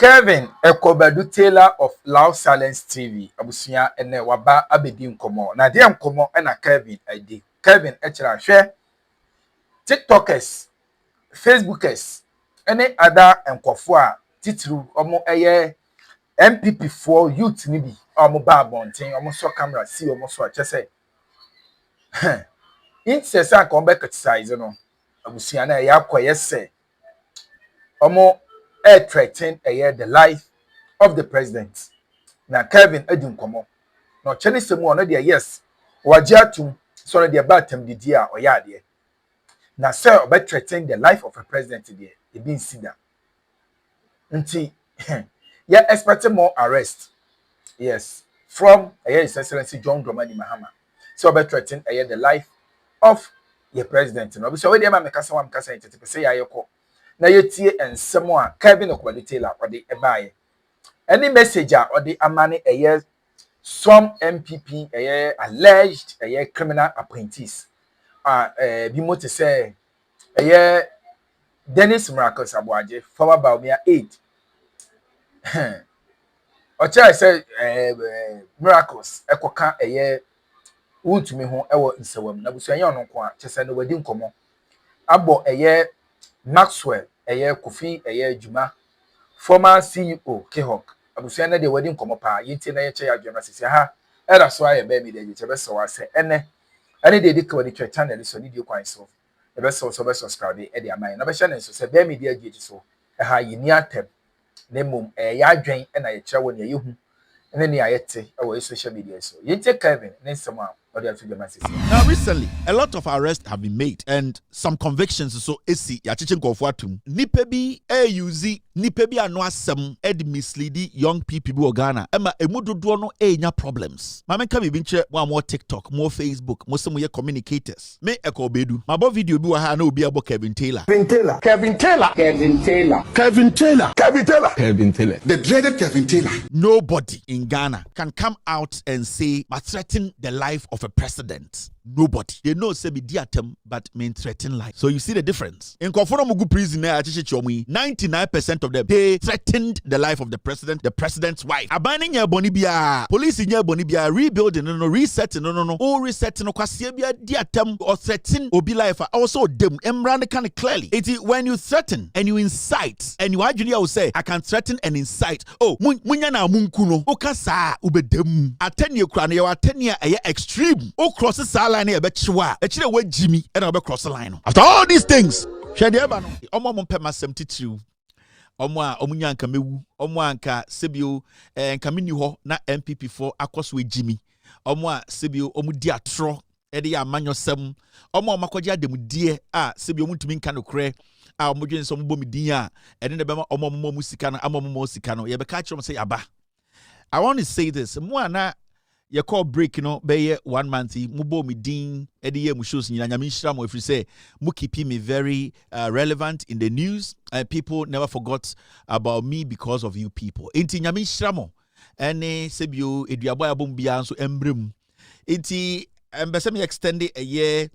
Kevin Ekobadu Taylor of Loudsilencetv abusuya ene waba abedi nkomo na de nkomo na Kevin adi Kevin echira hwe TikTokers Facebookers ene ada nkofo a titru omo eye NPP4 youth ni bi omo ba bonten omo so camera si omo so achese insesa ka ombe criticize no abusuya na ya koyese omo threaten the life of the president. Na Kevin edin komo. No cheni semu ono de yes. Waje atum so no de batem didi a oyade. Na say obe threaten the life of a president there. E bin sida. Nti yeah expect more arrest. Yes. From His Excellency John Dramani Mahama. So obe threaten the life of the president. No so we dey ma mekasa wa mekasa ntete say ya yeko. Na yetie ensemo a Kevin Ekobadu Taylor ode ebaye. Any message or the amani some MPP alleged criminal apprentice be more to say Dennis Miracles Abuaje former Baumia 8 Ocha say Miracles ekoka wontumi ho ewo nsewam na busuanya ono ko a chese no wadi nkomo abo Maxwell Kofi Juma former CEO Kehok abusuana de wadi nkomo pa yinti na yeche ya dwema sisi ha era so aye ba mi de je be so wase ene de dik wadi twa channel so ni di kwan so e be so be subscribe e de amai na be share so se ba mi de agi so ha yini atem na mum ya adwen na ye kire woni yehu ene ni ayete e wo social media so yinti Kevin ne nsema Now, recently, a lot of arrests have been made and some convictions so esi ya chichen atum. Nipebi use nipebi ano asem ed mislead young people bi Ghana. Ema emudodo no nya problems. Mama ka bi nche more TikTok, more Facebook, mo se mo ye communicators. Me Ekobedu. Mabo video bi wa ha na obi abo Kevin Taylor. Kevin Taylor. The dreaded Kevin Taylor. Nobody in Ghana can come out and say, "I threaten the life of a president." Nobody. They know say be diatem, but mean threaten life. So you see the difference. In Konforomugu prison, 99% of them they threatened the life of the president's wife. Abaning ya bonibia, police in ya bonibia, rebuilding no, resetting no, all resetting no kwasebia diatem or threaten obi life. Also them emran kind of clearly. It is when you threaten and you incite, and you actually will say, I can threaten and incite. Oh, munya na munkuno, okasa ubedem. Atenya krana ya atenya extreme. O crosses line here betchwa echire we Jimmy and obe cross the line. After all these things, shade eba no omo mo pema 72 omo a omunya nka mewu omo anka sebio nka meni ho na MPP4 akoso we Jimmy omo a sebio omu di atro e de amanyosem omo makwaje ademudie a sebio muntumi nka no kre a omo dwen so mo bomi din a ene de bema omo mo musika no ammo mo sika no ye be ka kire say aba. I want to say this mo ana your call break be 1 month mubo mi din ediye mu shows nyina nyame nhira mo efri say mu keeping me very relevant in the news and people never forgot about me because of you people. Enti nyame nhira mo ene sebio eduabo abom bia nso embrem. Enti mbese me extend a year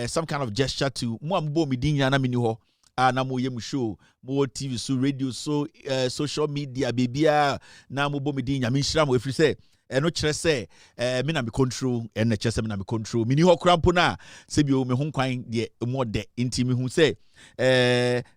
some kind of gesture to mo ambo mi din nyana mini ho na mo yem show mo TV so radio so social media bibia na mo bo me din nyame nhira mo efri say eno kire say me na me control ene kire say me na me control mini ho krampo na se bi o me ho nkwan de mo de inti me hu say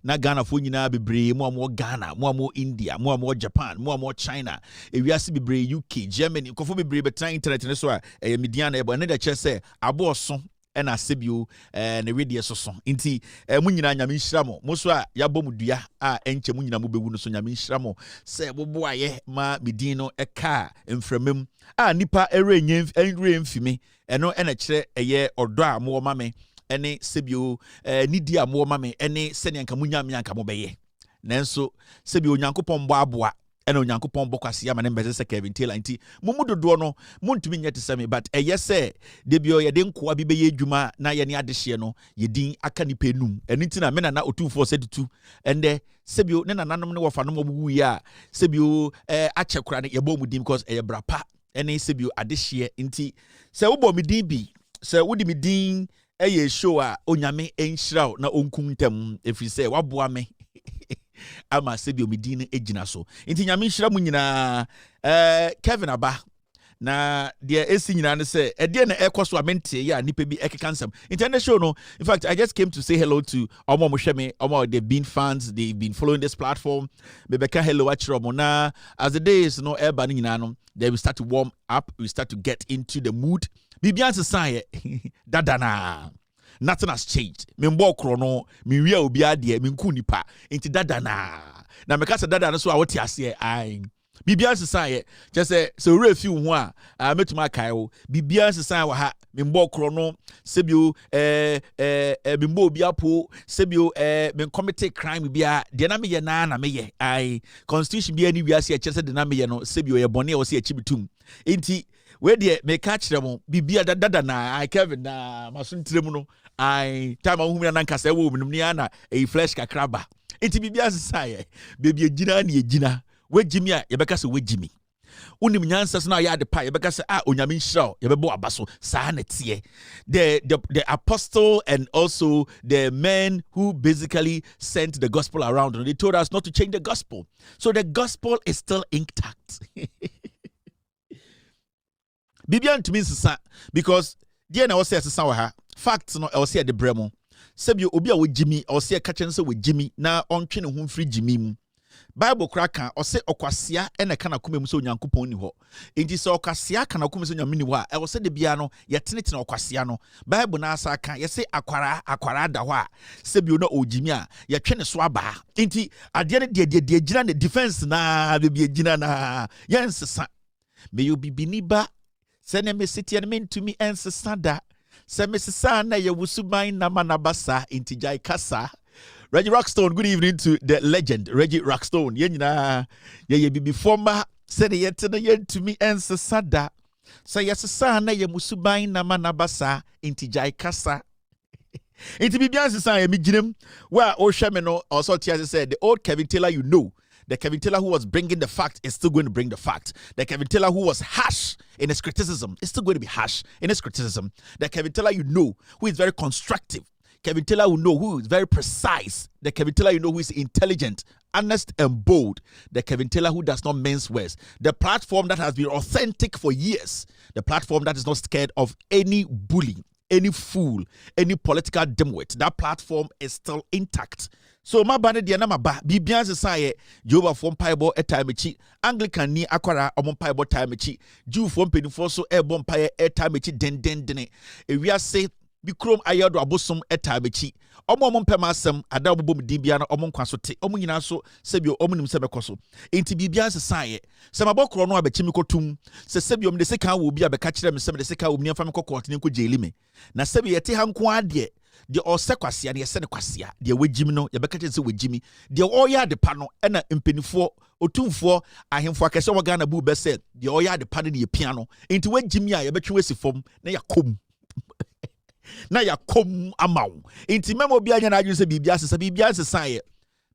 na Ghana fo nyina bebre mo Ghana mo India mo Japan mo China ewiase bebre UK Germany kofo bebre betan internet ne so a median e bo ene de kire say abo so ena sebio na wedie soso nti mu nyina nyame nhira mo so a yabɔ mu dua a enche mu nyina mo bewu no so nyame nhira mo se bobo aye ma medin no eka mframam a nipa enre mfimi eno ena kire eye odo a mo ma me ene sebio nidi a mo ma me ene se ne nka mu nyame anka mo beye nanso sebio nyankopɔn bɔ aboa ena onyankopɔn bokwase ama ne mbese se Kevin Taylor nti mumudodo no muntumi nyete seme but eyese de bio ye de nkoa bi beye adwuma na ye ne adehye no ye din aka ni penum eni ntina me na otumfo sedutu ende sebio ne nananom ne wofanom obuwu ya sebio achekura ne ye bɔ mu din because eye brapa ene sebio adehye nti se wo bɔ mu din bi se wodi mi din eye show a onyame enhyira na onkuntam efri se waboa me ama sebi omidin ejina so nti nyame nhira mu nyina Kevin aba na the esi nyina ne say e de na ekoso amente ya nipa bi ekekansam international no. In fact, I just came to say hello to omo mohweme omo they've been fans, they've been following this platform. Bebeka hello achiro na as the days no eba ni nyina no, they will start to warm up, we start to get into the mood. Bibian say dadana nothing has changed. Membo krono mi wi obi ade mi nku nipa enti dadana na meka say dadana so a wote ase ai Bibian say just say so refi ho a metuma kai wo Bibian say wa ha membo krono sebio membo obi apo sebio men commit crime bia de na meye na meye ai constitution bia ni wiase a chese de na meye no sebio ye bone wo se achibitum enti we de me ka kire mo Bibia dada na ai Kevin na maso ntirem no ai time ahumia na nkasa wo munum ni ana e flesh kakraba enti Bibia say baby ejina na ejina wejimi a yebeka se wejimi unim nyansa so na ya de pa yebeka se onyame nhira yebebo abaso saa na tie the apostle and also the men who basically sent the gospel around, and they told us not to change the gospel, so the gospel is still intact. Bibian to me sisa because dia na wo se sisa wa ha facts no wo se de bremo sebio obi a wejimi wo se ka chen se wejimi na ontwe ne ho mfiri jimi mu Bible kraka ose okwasia ene kana kumem so Onyankopon ni ho enti se okwasia kana kumem so Nyame ni ho a e wo se de bia no ye tenetene okwasia no Bible na asa kan ye se akwara da ho a sebio na ojimi a ye twe ne so aba enti ade ne de gina ne defense na be gina na ye nsesa me yo bibini ba se ne mesiti ne mentumi ensesa da se mesesa na ye wusuban na manabasa enti jai kasa. Reggie Rockstone, good evening to the legend, Reggie Rockstone. Yenina, ye bibi former, said yet to me and Sada. Say yes, sana ye musubain na manabasa, intijai kasa. Inti bibian sa mi jinem, where Oshameno also said the old Kevin Taylor, you know. The Kevin Taylor who was bringing the fact is still going to bring the fact. The Kevin Taylor who was harsh in his criticism is still going to be harsh in his criticism. The Kevin Taylor you know, who is very constructive. Kevin Taylor will know who is very precise. The Kevin Taylor you know who is intelligent, honest, and bold. The Kevin Taylor who does not mince words. The platform that has been authentic for years. The platform that is not scared of any bully, any fool, any political dimwit. That platform is still intact. So my band de na maba bibian sesaye Jehovah from Bible etamechi Anglican ni akwara omon Bible tamechi Jew from penifo so e bom paye etamechi den ewia say bi krom ayado abosom etamechi omon pema asem ada obobom dibia na omon kwaso te omon nyina so sebio omonim se bekoso enti bibian sesaye se mabokro no abechi mikotum se sebio mde seka wo bi abeka kire me se mde seka wo mni afam kokot ne ko jeli me na sebio yete hanko ade de osekwasia ne yesene kwasia de wejimi no yebeka se wejimi de oya de pa no ena mpenifo otumfo ahemfo akese wo Ghana bu be se de oya de pa ne ye pia no enti wejimi a yebetwe wesi fom na yakom na yakom amaw enti memo bia nya na adwun se bibia sesa bibia sesa ye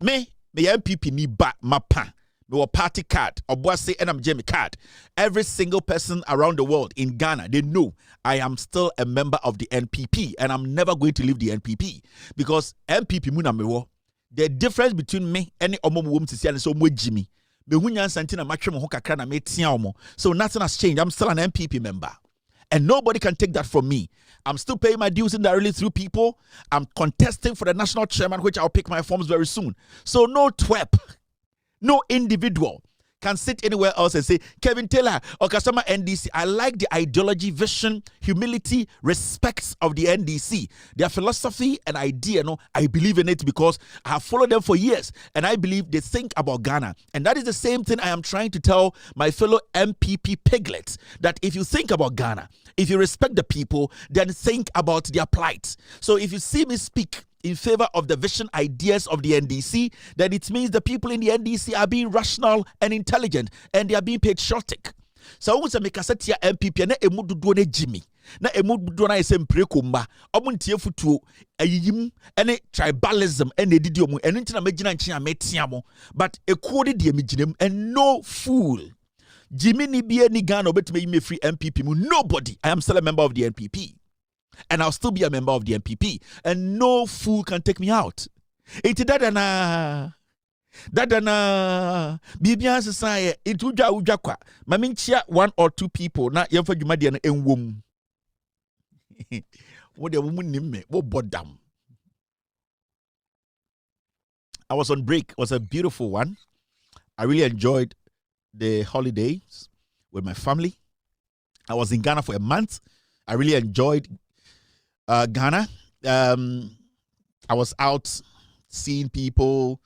me ya NPP ni ba mapa me wo party card oboase enam jemi card. Every single person around the world in Ghana, they know I am still a member of the NPP and I'm never going to leave the NPP because NPP muna mewo. The difference between me and the omo wom tisi and so mo Jimmy me hu nyansa nti na matwe mo ho kakra na me tia omo, so nothing has changed. I'm still an NPP member and nobody can take that from me. I'm still paying my dues indirectly through people. I'm contesting for the national chairman, which I'll pick my forms very soon. So no twerp, no individual can sit anywhere else and say, Kevin Taylor or customer NDC. I like the ideology, vision, humility, respect of the NDC. Their philosophy and idea, no, I believe in it because I have followed them for years and I believe they think about Ghana. And that is the same thing I am trying to tell my fellow MPP piglets, that if you think about Ghana, if you respect the people, then think about their plight. So if you see me speak in favor of the vision ideas of the NDC, then it means the people in the NDC are being rational and intelligent and they are being patriotic. So once I make a set here MPP na emududo na Jimmy na emududo na esem prekomba omuntie futuo ayiyim ene tribalism ene didi omu eno ntina magina nkyia metia mo, but ekode de meginem and no fool Jimmy ni bia ni Ghana obetime yime free MPP mu. Nobody. I am still a member of the NPP. And I'll still be a member of the NPP. And no fool can take me out. Iti dada na. Dadana Bibia Saye, it uja kwa. Maminchia 1 or 2 people, na yemfa jumadi and enwom. What the woman name me, what bodam. I was on break. It was a beautiful one. I really enjoyed the holidays with my family. I was in Ghana for a month. I really enjoyed Ghana. I was out seeing people,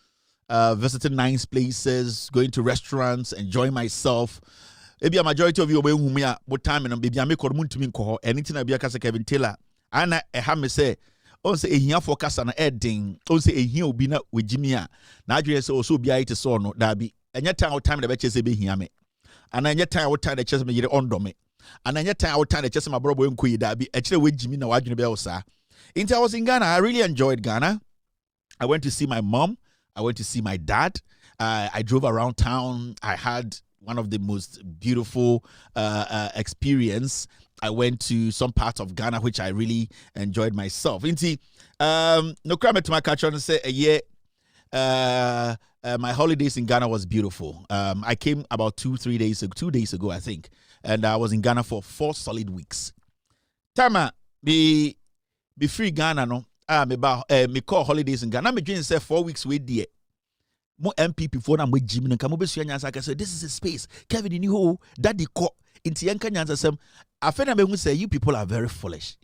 visiting nice places, going to restaurants, enjoying myself. Maybe a majority of you obey whom what time and baby I make or to me call anything I be a Kevin Taylor. Anna me say, oh say a here forecast an edding, oh say a here be not with Jimmy. Now you say also be it so no that be and yet time the betches be here me. And then yet time the chess me on me. And then yet time the chess my brother and queen that be actually with Jimmy now I sir. Until I was in Ghana, I really enjoyed Ghana. I went to see my mom. I went to see my dad. I drove around town. I had one of the most beautiful experience. I went to some parts of Ghana which I really enjoyed myself. No crime to my culture and say my holidays in Ghana was beautiful. I came about 2 days ago, I think, and I was in Ghana for 4 solid weeks. Tama be free Ghana no. Me call holidays in Ghana. Me dream say 4 weeks with the mo MPP for na mo Jimmy na kamo besu nyansa ka say this is a space. Kevin ni ho daddy ko inti yanka nyansa sem. Afena me hu say you people are very foolish.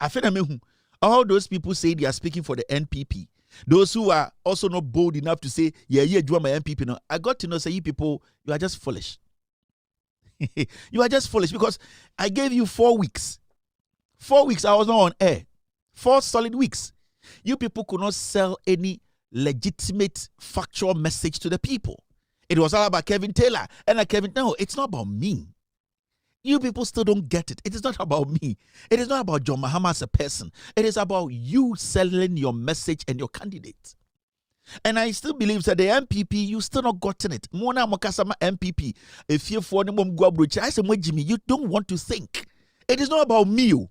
Afena me hu all those people say they are speaking for the NPP. Those who are also not bold enough to say yeah do my NPP no. I got to know say you people you are just foolish. You are just foolish because I gave you 4 weeks. 4 weeks I was not on air. 4 solid weeks. You people could not sell any legitimate factual message to the people. It was all about Kevin Taylor. And no, it's not about me. You people still don't get it. It is not about me. It is not about John Mahama as a person. It is about you selling your message and your candidate. And I still believe that the MPP, you still not gotten it. Mona Mokasama MPP. If you're for the I said, Jimmy, you don't want to think. It is not about me.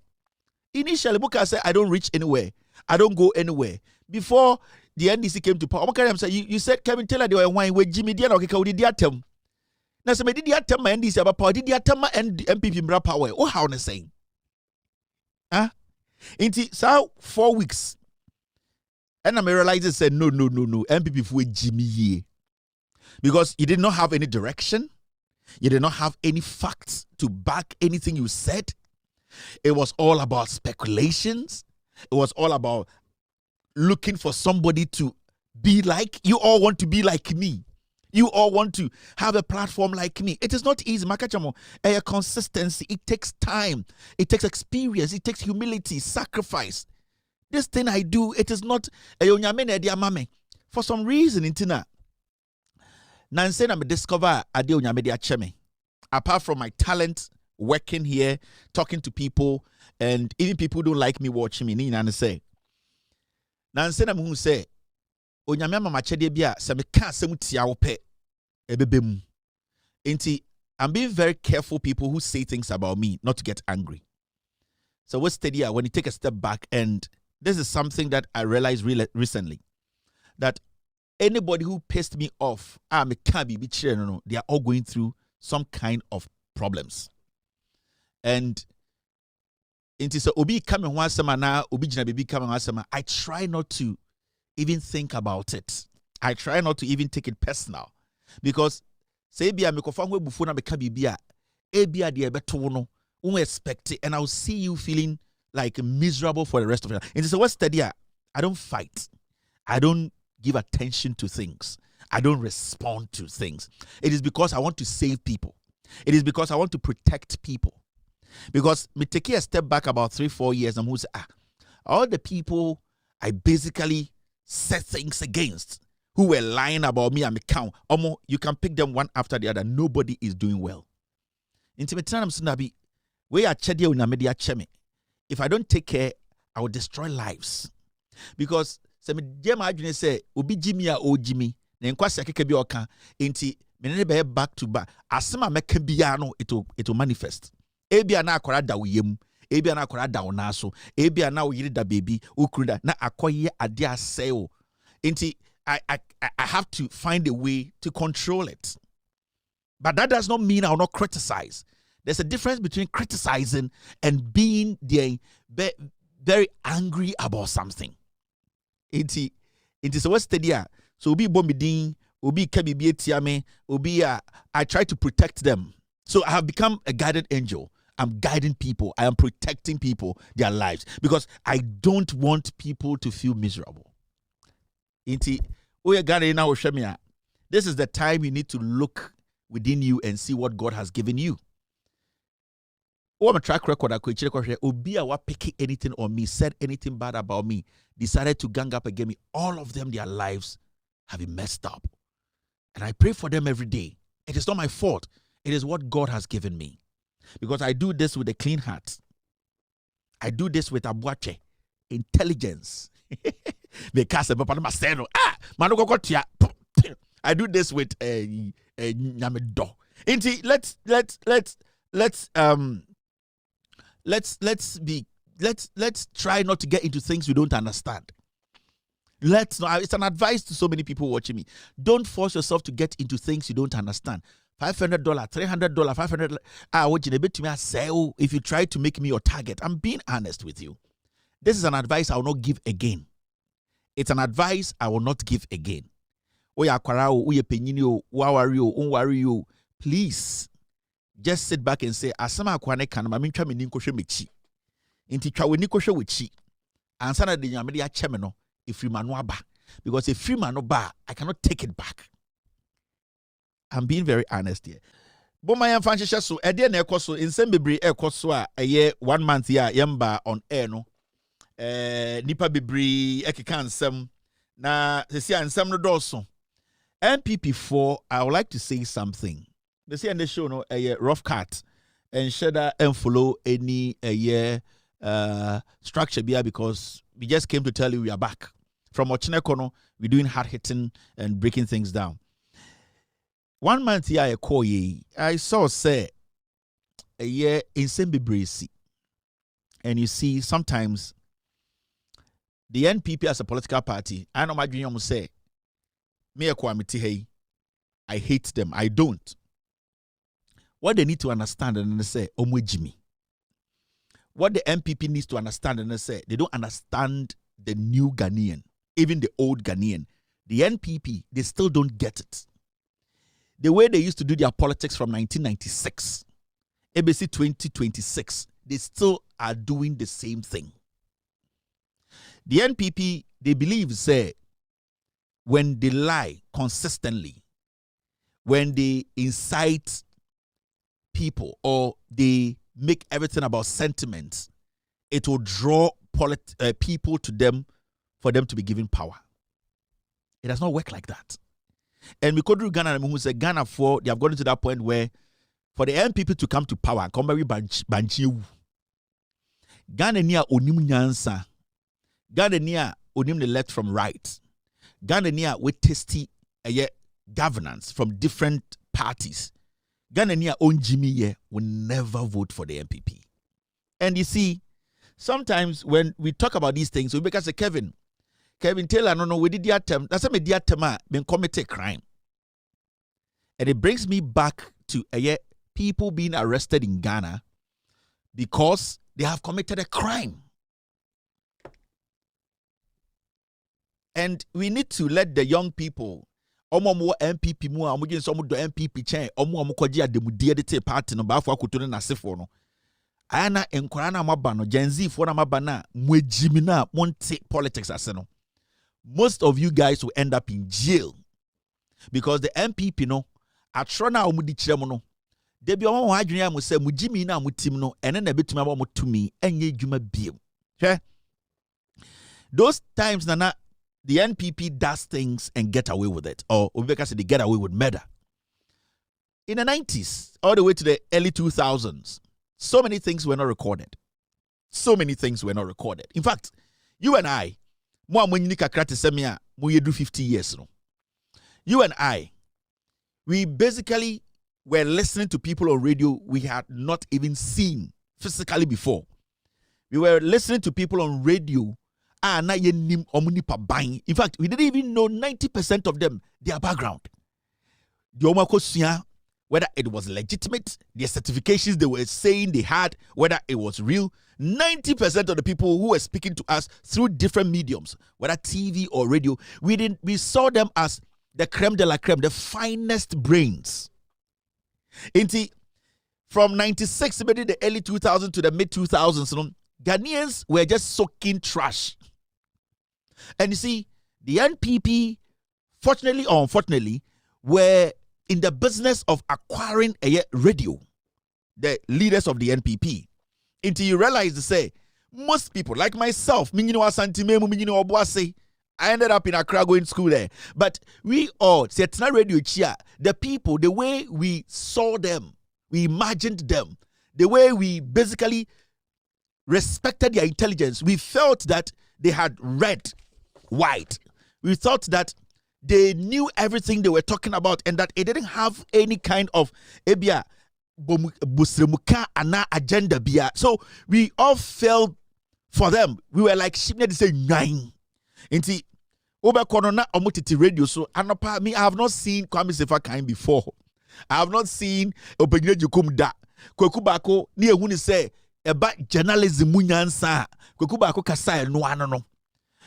Initially, Muka said, I don't reach anywhere. I don't go anywhere. Before the NDC came to power, you said Kevin Taylor they were wine with Jimmy Diano did atem. Now some did atem my NDC about power, did atem my MPP bra power. Oh, how na saying? Huh? Inti so 4 weeks. And I realized it said no. MPP for Jimmy ye. Because you did not have any direction, you did not have any facts to back anything you said. It was all about speculations. It was all about looking for somebody to be like. You all want to be like me. You all want to have a platform like me. It is not easy. Makachamo, a consistency. It takes time. It takes experience. It takes humility, sacrifice. This thing I do, it is not for some reason, intina. Nansen I discover ade onyame cheme. Apart from my talent, working here, talking to people, and even people who don't like me watching me, and say, Nansen who say, onyame mama chede bia se me ka asem tia wo pe ebebem. Enti I'm being very careful people who say things about me not to get angry. So what's steady when you take a step back, and this is something that I realized recently, that anybody who pissed me off, me can't be no, they are all going through some kind of problems. And into so obi coming once na obi jina baby coming once I try not to even think about it. I try not to even take it personal, because say bia me kofa ho ebufu na me ka bibia e bia de ebeto no won expect it, and I'll see you feeling like miserable for the rest of your life. And so what's steady? I don't fight. I don't give attention to things. I don't respond to things. It is because I want to save people. It is because I want to protect people. Because me take a step back about 3-4 years, and who say, all the people I basically said things against, who were lying about me and me count, you can pick them one after the other. Nobody is doing well. If I don't take care, I will destroy lives. Because some Jim say, Ubi Jimmy or Jimmy, then kwasi akeke bi oka, enti menene be back to back. Asema meke biano, it will manifest. Ebia na akwara da uyem, ebia na akwara da onaso, ebia na uyiri da baby, ukrida na akoye ade aseo. Enti I have to find a way to control it. But that does not mean I will not criticize. There's a difference between criticizing and being very angry about something. It is a steady. So be bombidin, obi kabibi tiame, obi I try to protect them. So I have become a guided angel. I'm guiding people. I am protecting people, their lives, because I don't want people to feel miserable. This is the time you need to look within you and see what God has given you. Oh, my track record, I pick anything on me, said anything bad about me, decided to gang up against me. All of them, their lives have been messed up. And I pray for them every day. It is not my fault. It is what God has given me. Because I do this with a clean heart. I do this with abuache, intelligence. I do this with a nyamedo. Let's try not to get into things we don't understand. It's an advice to so many people watching me. Don't force yourself to get into things you don't understand. $500, $300, $500. If you try to make me your target, I'm being honest with you. This is an advice I will not give again. It's an advice I will not give again. Please just sit back and say, Asama kwane kan ma mentwa meni nkwohwe mechi. Inti twa weni kwohwe wechi. Ansa na de nyame de acheme no efiri mano aba. Because if free mano ba, I cannot take it back. I'm being very honest here. Boma yam fanhihye so ede na ekoso nsem bebre ekoso a eye 1 month ya yamba on air no. Nipa bebre ekeka nsem na sesi ansem no doso. NPP4, I would like to say something. They say on the show no a rough cut and share and follow any structure because we just came to tell you we are back. From Ochinekono, we're doing hard hitting and breaking things down. 1 month here I saw say a year in Sembibrisi. And you see sometimes the NPP as a political party, I know my junior say me I hate them. I don't. What they need to understand and they say, Omwejimi. What the NPP needs to understand and they say, they don't understand the new Ghanaian, even the old Ghanaian. The NPP, they still don't get it. The way they used to do their politics from 1996, ABC 2026, they still are doing the same thing. The NPP, they believe, say, when they lie consistently, when they incite people or they make everything about sentiments, it will draw people to them for them to be given power. It does not work like that. And we could do Ghana, who said Ghana for they have gotten to that point where for the NPP to come to power, come very banchi. Ghana near onim nyansa. Ghana near onim the left from right. Ghana near with tasty governance from different parties. Ghana near own Jimmy will never vote for the NPP. And you see, sometimes when we talk about these things, we because Kevin Taylor, no, we did the attempt. That's a media attempt been committed crime. And it brings me back to people being arrested in Ghana because they have committed a crime. And we need to let the young people, omo MPP mu amu gin so mu do MPP chen omo kwaji ademudie de te party no ba afọ akoto na sefo no ana enkwara na maba no Gen Z fo na maba na mwejimi na monte politics ase no. Most of you guys will end up in jail because the MPP no atro na omu di kire mu no de bi omo ho adwene am se mujimi na mutim no ene na betuma ba motumi enye dwuma biem. Hwe those times na the NPP does things and get away with it. Or Obeka said they get away with murder. In the 90s, all the way to the early 2000s, so many things were not recorded. So many things were not recorded. In fact, you and I, we do 50 years. You and I, we basically were listening to people on radio we had not even seen physically before. We were listening to people on radio na yenim omunipa bang. In fact, we didn't even know 90% of them, their background. The omakosua, whether it was legitimate, the certifications they were saying they had, whether it was real. 90% of the people who were speaking to us through different mediums, whether TV or radio, we saw them as the creme de la creme, the finest brains. From 96, maybe the early 2000s to the mid 2000s, Ghanaians were just soaking trash. And you see, the NPP, fortunately or unfortunately, were in the business of acquiring a radio, the leaders of the NPP. Until you realize to say, most people, like myself, I ended up in Accra going to school there. But we all, radio chia, the people, the way we saw them, we imagined them, the way we basically respected their intelligence, we felt that they had read white. We thought that they knew everything they were talking about and that it didn't have any kind of agenda. So we all fell for them. We were like sheep that say nine. Inti Oba Korona Omutiti radio. So Anopa, me, I have not seen Kwame Sefa Kain before. I have not seen Openye Jukumda. Kwekubako ni ehuni say about journalism munyansa. Kwekubako kasai no anono.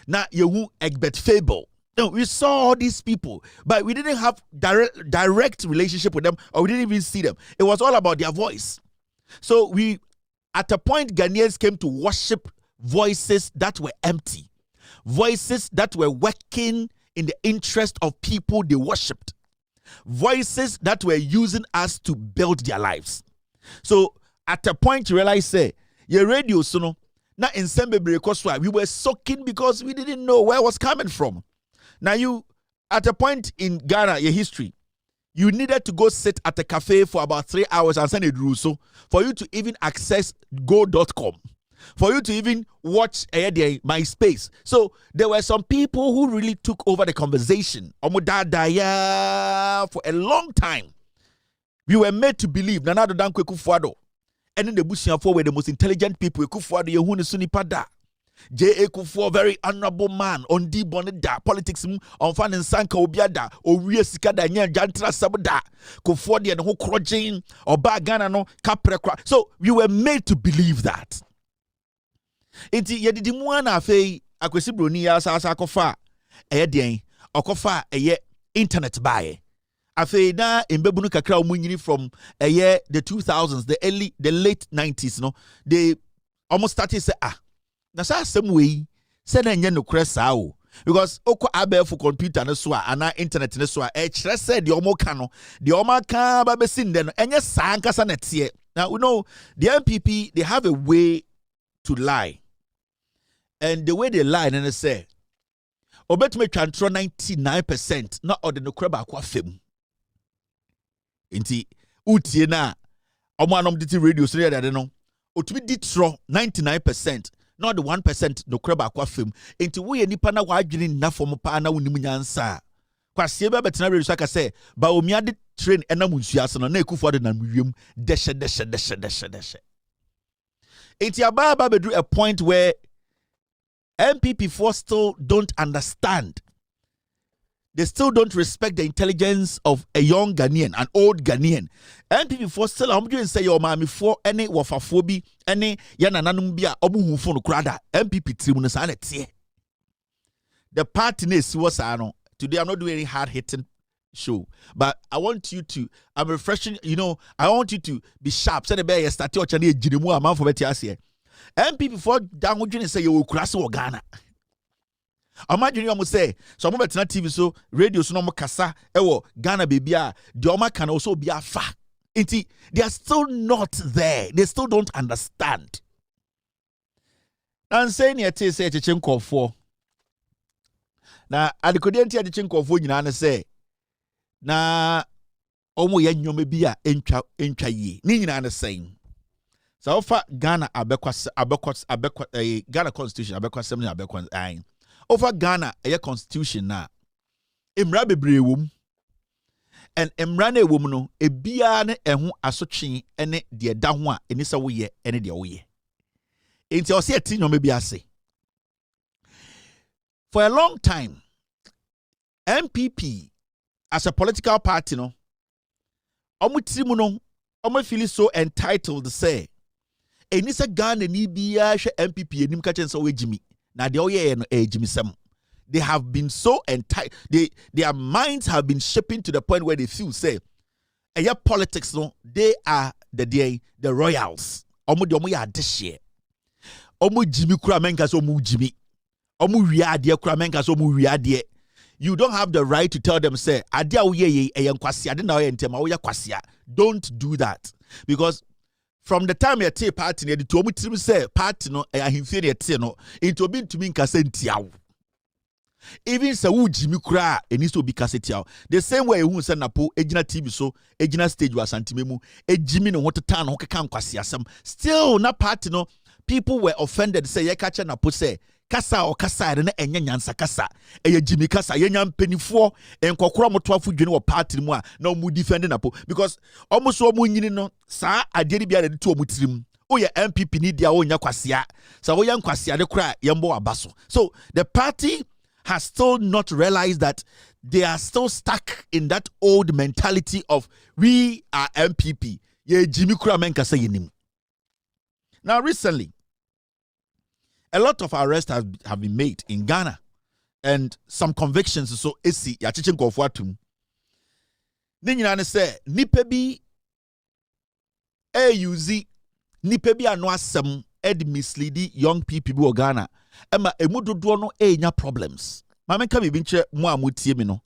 Na yehu Egbert Fable. No, we saw all these people, but we didn't have direct relationship with them, or we didn't even see them. It was all about their voice. So we, at a point, Ghanaians came to worship voices that were empty, voices that were working in the interest of people they worshipped, voices that were using us to build their lives. So at a point, you realize, say, your radio, so no, not in Sembe, we were soaking because we didn't know where it was coming from. Now you, at a point in Ghana, your history, you needed to go sit at a cafe for about 3 hours and send a Druso for you to even access go.com, for you to even watch MySpace. So there were some people who really took over the conversation. For a long time, we were made to believe Nanado Dankwe Kufuado, and in the Bushiafo were the most intelligent people. Kufuado Yehuni Sunipada. J.A. Kufuor, very honorable man, on di boneda, politics, on fan and sanka obiada, or real sikada, jantra sabada, Kufuor, and who crojing, or bagana no, capre. So we were made to believe that. Inti yedidimuana fe, akwesibronia sa kofa, dien, okofa internet buy. Afe na imbebunu kakra umunyini from the 2000s, the late 90s, no, they almost started to say, na sa some way say na no kresa o because oko abel for computer no so ana internet no so kire say the omo ka no the omo ka ba besin de no enye sa nkasa na tie. Now we know the NPP, they have a way to lie, and the way they lie and they say obetme twantro 99% na ode no kreba akwa fam inti utie na omo anom diti radio so de no otumi ditro 99%. Not the 1% no crab aqua film. Into we any pana wajin enough for Mopana Unimunyansa. Quasiba Betanari Saka say, Baomiadi train enamusiasan on Neku for the Namuum, desha. Etiababa drew a point where MPP4 still don't understand. They still don't respect the intelligence of a young Ghanaian, an old Ghanaian. MPP4 still, I'm going to say, your mommy for any wafafobi, any yanananumbia, obu phone crada, MPP tribunasanet. The partners was today. I'm not doing any hard hitting show, but I want you to, I'm refreshing, I want you to be sharp. Say the bear, start your channel, Jinimu, a man for Betias. MPP4 down would you say you will cross Ghana. Imagine you say some of TV so radio so no kasa ewo Ghana baby the oma can also be a fa. They are still not there. They still don't understand. And saying it say chichenko for na adikodienti adichenko for nyina na say na omo ye nyome bi a entwa yi ni nyina na saying so offer Ghana abekwas Ghana constitution abekwasem ni abekwan ayin over Ghana a constitution na emra bebre wom and emra na wom no ebia ne eho asotwe ene de da ho a eni se wo ye ene de wo ye enti o se ati nyome bi ase For a long time, NPP as a political party, no, omo feel so entitled to say, "Enisa Ghana ni biya she NPP enim ka chen so we Jimmy." Na de oye no Jimmy Sam. They have been so entitled. Their minds have been shaping to the point where they feel say, politics no, they are the royals. Omo ya adeshe. Omo Jimmy kura menka so omo Jimmy. Omo wiade kura menka so omo wiade. You don't have the right to tell them, say, Adia uye kwasi, ade na oye ntema oya kwasia. Don't do that. Because from the time you take party, the to omo trim say party no ahimfie ne te no, into obi ntumi nkase ntiawo. Even se wu Jimmy kura needs to be kasetiao. The same way who send napo ejina TV so ejina stage was antimemu ejimi no what tan ho keka nkwasi asem. Still na party no people were offended say ye kacha napo say kasa o kasa na enya nyansa kasa eye Jimmy kasa ye nyam penifo enkokoro motoafo dwene wo party mu a na omu defend napo because omu so omu nyini no sa aderi bia de to omu tirim oye NPP ni dia onya kwasia sa oya nkwasia de kura yembo abaso. So the party has still not realized that they are still stuck in that old mentality of we are MPP. Ye Jimmy Kuramenka say yenim. Now recently, a lot of arrests have been made in Ghana and some convictions so esi ya chichen kofo atum. Ni nyina say nipa bi use nipa bi ano asem ed mislead young people bi Ghana. Emma emudodo no enya problems. Mama ka bi nche mo amutie mi no.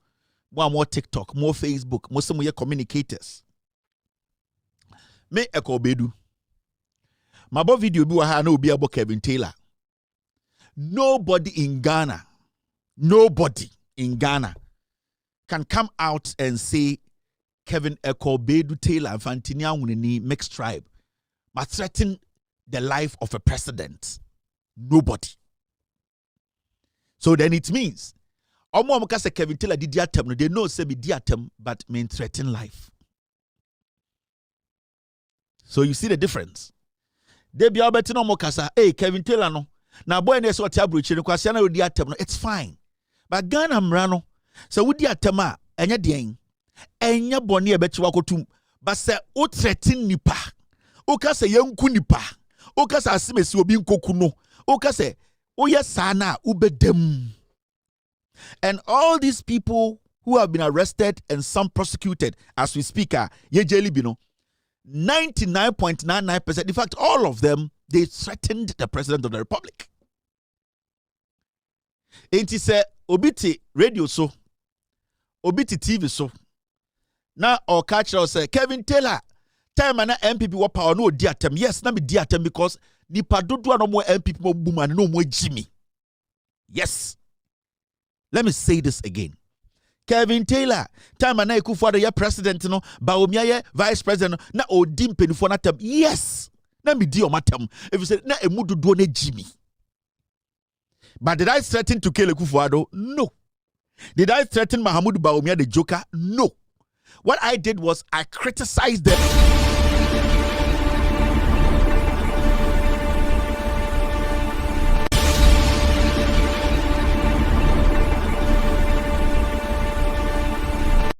Mo more TikTok, more Facebook, mo some ye communicators. Me ekobedu. Mabo video bi wa ha na obi abo Kevin Taylor. Nobody in Ghana can come out and say Kevin Ekobedu Taylor Fantinia Wunini mixed tribe but threaten the life of a president. Nobody. So then it means omo say Kevin Taylor did atem no they know say be atem but mean threaten life. So you see the difference. They be about no mo kasa hey Kevin Taylor no na boy na so tiabrochi no kwase na odi atem no it's fine. But Ghana mra no so wodi atem a enye den enye bone e bechi wakotum but say o threaten nipa o ka say yanku nipa o ka say asimesi obi nkoku no o ka say oye sana ubedem. And all these people who have been arrested and some prosecuted as we speak are yejeli bino 99.99%. In fact, all of them they threatened the president of the republic. Enti say obiti radio so obiti TV so now or catch us say Kevin Taylor time na MPP wa power no di atem. Yes, na me di atem because nipa dodo no more MPP mo buma no more Jimmy. Yes. Let me say this again. Kevin Taylor, time na Akufo-Addo ye president no, Bawumia ye vice president na odi mpenifo na tem. Yes. Na me di o matem. If you say na emu dodo na Jimmy. But did I threaten to kill Akufo-Addo? No. Did I threaten Mahamudu Bawumia the Joker? No. What I did was I criticized them.